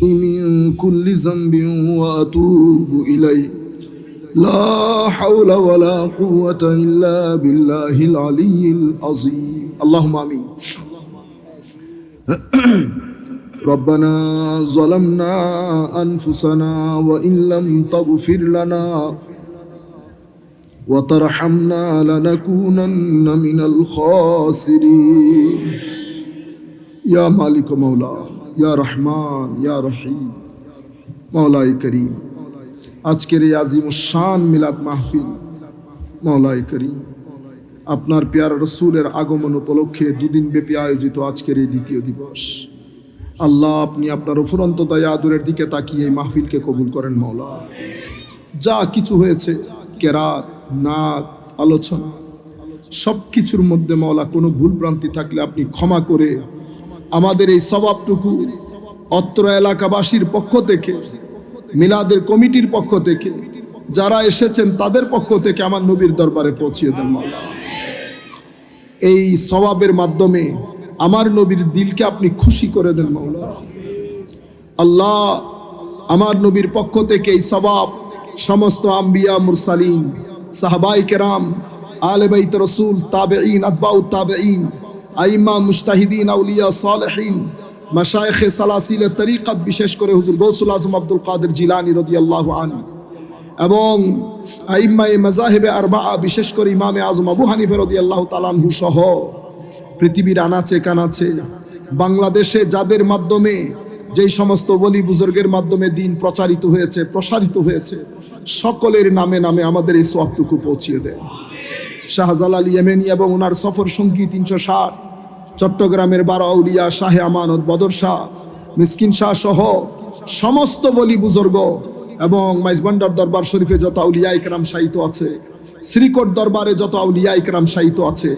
من كل ذنب وأتوب إليه لا حول ولا قوة إلا بالله العلي العظيم اللهم آمين ربنا ظلمنا أنفسنا وإن لم تغفر لنا وترحمنا لنكونن من الخاسرين يا مالك مولا يا رحمن يا رحيم مولاي كريم আজকের এই আজিমুশান মিলাদ মাহফিল মওলাই করিম আপনার প্যারা রাসূলের আগমন উপলক্ষে দুদিন ব্যাপী আয়োজিত আজকের এই দ্বিতীয় দিবস আল্লাহ আপনি আপনার অফুরন্ত দয়া আদরের দিকে তাকিয়ে এই মাহফিলকে কবুল করেন মাওলা যা কিছু হয়েছে কেরাত নাত আলোচনা সব কিছুর মধ্যে মাওলা কোনো ভুল ভ্রান্তি থাকলে আপনি ক্ষমা করে আমাদের এই সওয়াবটুকু অত্র এলাকাবাসীর পক্ষ থেকে মিলাদের কমিটির পক্ষ থেকে যারা এসেছেন তাদের পক্ষ থেকে আমার নবীর দরবারে পৌঁছিয়ে দেন মাওলা এই সওয়াবের মাধ্যমে আমার নবীর দিলকে আপনি খুশি করে দেন মাওলা আল্লাহ আমার নবীর পক্ষ থেকে এই সওয়াব সমস্ত আম্বিয়া মুরসালিন সাহাবায়ে কেরাম আলে বাইত রাসূল তাবেঈন আতবাউত তাবেঈন আইম্মা মুজতাহিদিন আউলিয়া সালেহিন মাশায়েখে সালাসিলে তরিকত বিশেষ করে হুজুর গৌসুল আজম আব্দুল কাদের জিলানী রাদিয়াল্লাহু আনহু এবং আইম্মায়ে মাযাহিবে আরবাআ বিশেষ করে ইমামে আজম আবু হানিফা রাদিয়াল্লাহু তাআলা আনহু সহ পৃথিবীর আনাচে কানাচে বাংলাদেশে যাদের মাধ্যমে যেই সমস্ত ওলি বুজুর্গের মাধ্যমে দিন প্রচারিত হয়েছে প্রসারিত হয়েছে সকলের নামে নামে আমাদের এই সওয়াবটুকু পৌঁছিয়ে দেন শাহজালাল ইয়েমেনি এবং ওনার সফর সঙ্গী 360 চট্টগ্রামের 12 আউলিয়া শাহে আমানত বদর শাহ মিসকিন শাহ সহ সমস্ত ওলি বুজুর্গ এবং মাইজবান্ডার দরবার শরীফে যত আউলিয়া ইকরাম শায়িত আছে শ্রীকোট দরবারে যত আউলিয়া ইকরাম শায়িত আছে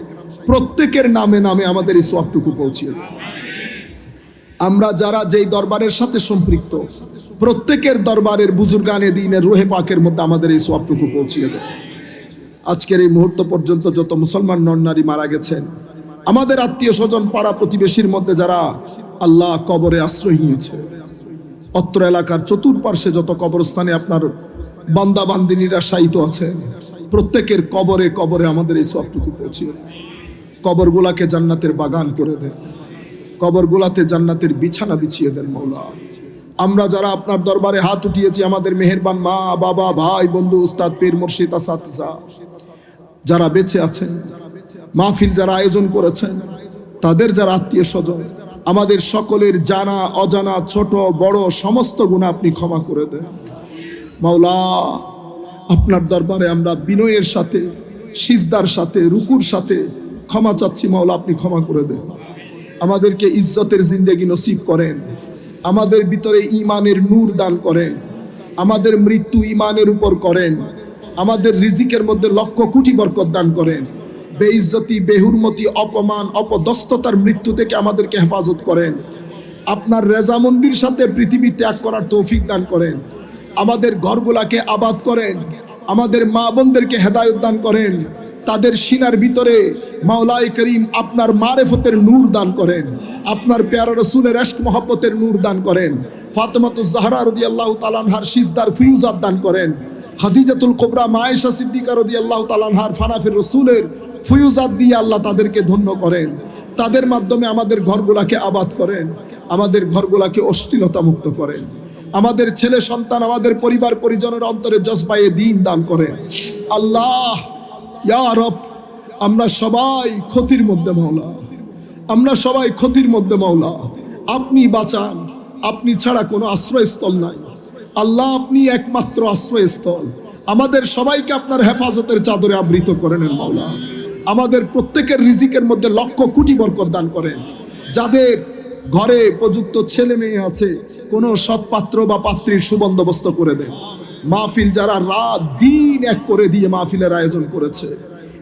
প্রত্যেকের নামে নামে আমাদের এই সওয়াবটুকু পৌঁছিয়ে দেন আমরা যারা যেই দরবারের সাথে সম্পৃক্ত প্রত্যেকের দরবারের বুজুর্গানে দ্বীনের রূহে পাকের মধ্যে আমাদের এই সওয়াবটুকু পৌঁছিয়ে দেন আজকের এই মুহূর্ত পর্যন্ত যত মুসলমান নরনারী মারা গেছেন আমাদের আত্মীয় স্বজন পাড়া প্রতিবেশীর মধ্যে যারা আল্লাহ কবরে আশ্রয় নিয়েছে অত্র এলাকার চতুর্পার্শ্বে যত কবরস্থানে আপনার বান্দা বান্দিনীরা শায়িত আছে প্রত্যেকের কবরে কবরে আমাদের এই সওয়াবটুকু পৌঁছিয়ে দেন কবরগুলাকে জান্নাতের বাগান করে দেন কবরগুলাতে জান্নাতের বিছানা বিছিয়ে দেন মাওলা আমরা যারা আপনার দরবারে হাত উঠিয়েছি আমাদের মেহেরবান মা বাবা ভাই বন্ধু উস্তাদ পীর মুর্শিদ আসাতিজা যারা বেঁচে আছেন মাহফিল যারা আয়োজন করেছেন তাদের যারা আত্মীয় স্বজন আমাদের সকলের জানা অজানা ছোট বড় সমস্ত গুনাহ আপনি ক্ষমা করে দেন মাওলা আপনার দরবারে আমরা বিনয়ের সাথে সিজদার সাথে রুকুর সাথে ক্ষমা চাচ্ছি মাওলা আপনি ক্ষমা করে দেন আমাদেরকে ইজ্জতের জিন্দেগি নসিব করেন আমাদের ভিতরে ঈমানের নূর দান করেন আমাদের মৃত্যু ঈমানের উপর করেন আমাদের রিজিকের মধ্যে লক্ষ কোটি বরকত দান করেন বেইজ্জতি বেহুরমতি অপমান অপদস্থতার মৃত্যু থেকে আমাদেরকে হেফাজত করেন আপনার রেজামন্দির সাথে পৃথিবী ত্যাগ করার তৌফিক দান করেন আমাদের ঘরগুলাকে আবাদ করেন আমাদের মা বোনদেরকে হেদায়েত দান করেন তাদের সিনার ভিতরে মাওলাই করিম আপনার মারেফতের নূর দান করেন আপনার প্যারা রাসূলের ইশক মহব্বতের নূর দান করেন ফাতেমাতুজ জাহরা রাদিয়াল্লাহু তাআলা আনহার সিজদার ফিউজাত দান করেন খাদিজাতুল কুবরা মা আয়েশা সিদ্দিকা রাদিয়াল্লাহু তাআলা আনহার ফানাফির রাসূলের ফিউজাত দিয়ে আল্লাহ তাদেরকে ধন্য করেন তাদের মাধ্যমে আমাদের ঘরগুলাকে আবাদ করেন আমাদের ঘরগুলাকে অশ্লীলতা মুক্ত করেন আমাদের ছেলে সন্তান আমাদের পরিবার পরিজনের অন্তরে জজবায়ে দ্বীন দান করেন আল্লাহ ইয়া রব আমরা সবাই ক্ষতির মধ্যে মাওলা আমরা সবাই ক্ষতির মধ্যে মাওলা আপনি বাঁচান আপনি ছাড়া কোনো আশ্রয়স্থল নাই আল্লাহ আপনি একমাত্র আশ্রয়স্থল আমাদের সবাইকে আপনার হেফাজতের চাদরে আবৃত করে নেন মাওলা আমাদের প্রত্যেকের রিজিকের মধ্যে লক্ষ কোটি বরকত দান করেন যাদের ঘরে উপযুক্ত ছেলে মেয়ে আছে কোনো সৎপাত্র বা পাত্রীর সুবন্দোবস্ত করে দেন মাহফিল যারা রাত দিন এক করে দিয়ে মাহফিলের আয়োজন করেছে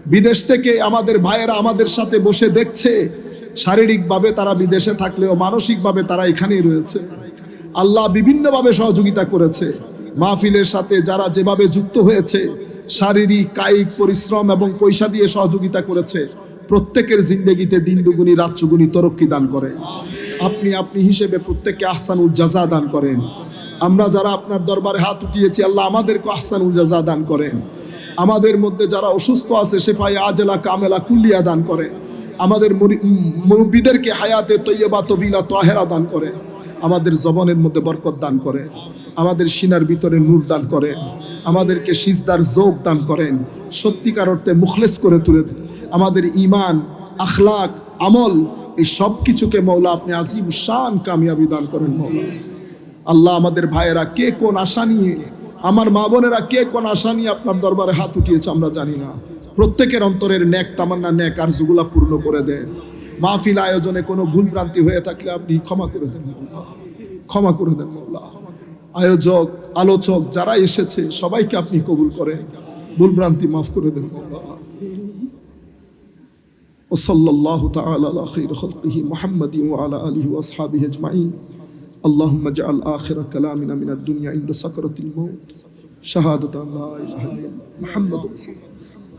বিদেশ থেকে আমাদের ভাইয়েরা আমাদের সাথে বসে দেখছে শারীরিকভাবে তারা বিদেশে থাকলেও মানসিকভাবে তারা এখানেই রয়েছে আল্লাহ বিভিন্নভাবে সহযোগিতা করেছে মাহফিলের সাথে যারা যেভাবে যুক্ত হয়েছে শারীরিক কায়িক পরিশ্রম এবং পয়সা দিয়ে সহযোগিতা করেছে প্রত্যেকের জিন্দেগিতে দিন দুগুনি রাত চুগুনি তরক্কি দান করে আপনি আপনি হিসেবে প্রত্যেককে আহসানুল জাযা দান করেন। আমরা যারা আপনার দরবারে হাত উঠিয়েছি আল্লাহ আমাদেরকে আহসানুল জাযা দান করেন। আমাদের মধ্যে যারা অসুস্থ আছে শেফায়ে আজেলা কামেলা কুল্লিয়া দান করেন। আমাদের মুরব্বিদেরকে হায়াতে তৈয়বা তবিলা তাহেরা দান করেন। আমাদের জবানের মধ্যে বরকত দান করেন। আমাদের সিনার ভিতরে নূর দান করেন। আমাদেরকে সিজদার যোগ দান করেন। সত্যিকার অর্থে মুখলেস করে তুলে দেন। আমাদের ঈমান, আখলাক, আমল এই সব কিছুকে মওলা আপনি আজিম শান কামিয়াবি দান করেন মওলা। আল্লাহ আমাদের ভাইয়েরা কে কোন আশা নিয়ে, আমার মা বোনেরা কে কোন আশা নিয়ে আপনার দরবারে হাত উঠিয়েছে আমরা জানি না। প্রত্যেকের অন্তরের নেক তামান্না, নেক আরজুগুলা পূর্ণ করে দেন। মাহফিল আয়োজনে কোনো ভুল ভ্রান্তি হয়ে থাকলে আপনি ক্ষমা করে দেন মওলা, ক্ষমা করে দেন মওলা। আয়োজক, আলোচক যারা এসেছে সবাইকে আপনি কবুল করেন, ভুল ভ্রান্তি মাফ করে দেন মওলা। وصلى الله تعالى على خير خلقه محمد وعلى آله وأصحابه أجمعين. اللهم اجعل آخر كلامنا من الدنيا عند سكرة الموت شهادة أن لا إله إلا الله محمد رسول الله.